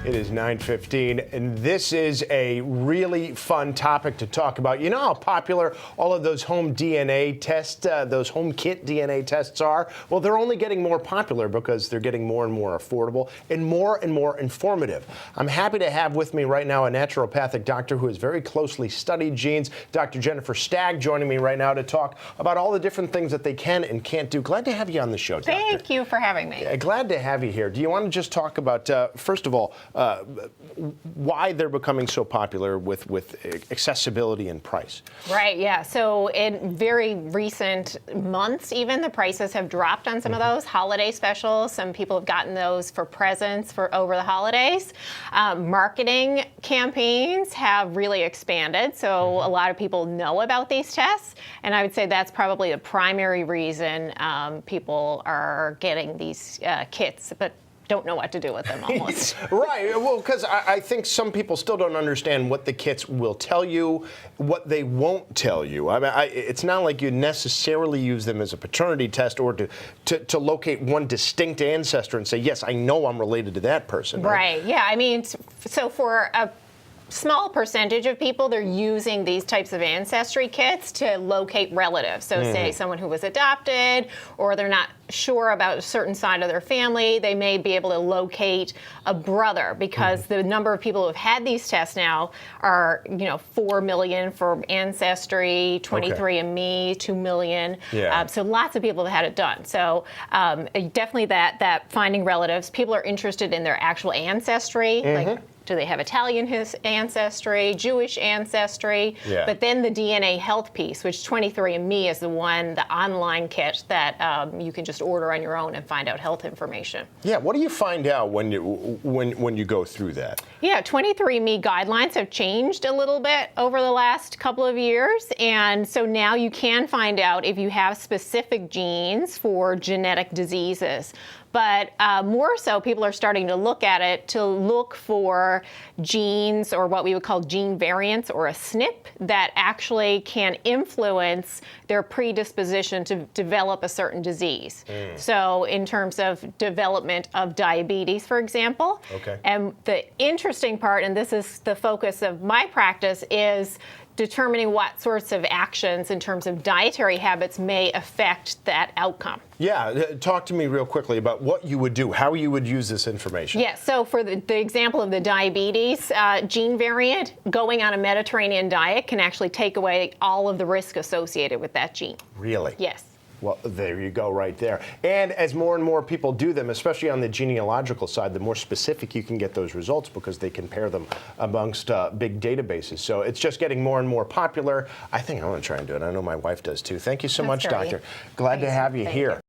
It is 9:15, and this is a really fun topic to talk about. You know how popular all of those home DNA tests, those home kit DNA tests are? Well, they're only getting more popular because they're getting more and more affordable and more informative. I'm happy to have with me right now a naturopathic doctor who has very closely studied genes, Dr. Jennifer Stagg, joining me right now to talk about all the different things that they can and can't do. Glad to have you on the show, Doctor. Thank you for having me. Glad to have you here. Do you want to just talk about, first of all, why they're becoming so popular with accessibility and price? Right, yeah. So in very recent months, even, the prices have dropped on some of those holiday specials. Some people have gotten those for presents for over the holidays. Marketing campaigns have really expanded, so a lot of people know about these tests, and I would say that's probably the primary reason people are getting these kits, but don't know what to do with them almost. Right, well, because I think some people still don't understand what the kits will tell you, what they won't tell you. I mean, it's not like you necessarily use them as a paternity test or to locate one distinct ancestor and say, yes, I know I'm related to that person. Right, yeah, I mean, so for a small percentage of people, they're using these types of ancestry kits to locate relatives. So say someone who was adopted, or they're not sure about a certain side of their family, they may be able to locate a brother, because the number of people who have had these tests now are, 4 million for Ancestry, 23andMe, 2 million. Yeah. So lots of people have had it done. So definitely that finding relatives. People are interested in their actual ancestry, like, do they have Italian ancestry, Jewish ancestry? Yeah. But then the DNA health piece, which 23andMe is the online kit that you can just order on your own and find out health information. Yeah, what do you find out when you go through that? Yeah, 23andMe guidelines have changed a little bit over the last couple of years, and so now you can find out if you have specific genes for genetic diseases. But more so, people are starting to look at it to look for genes, or what we would call gene variants, or a SNP, that actually can influence their predisposition to develop a certain disease. So in terms of development of diabetes, for example. And the interesting part, and this is the focus of my practice, is determining what sorts of actions in terms of dietary habits may affect that outcome. Yeah, talk to me real quickly about what you would do, how you would use this information. Yeah, so for the example of the diabetes gene variant, going on a Mediterranean diet can actually take away all of the risk associated with that gene. Really? Yes. Well, there you go right there. And as more and more people do them, especially on the genealogical side, the more specific you can get those results, because they compare them amongst big databases. So it's just getting more and more popular. I think I want to try and do it. I know my wife does too. Thank you so much, Doctor. Glad to have you here.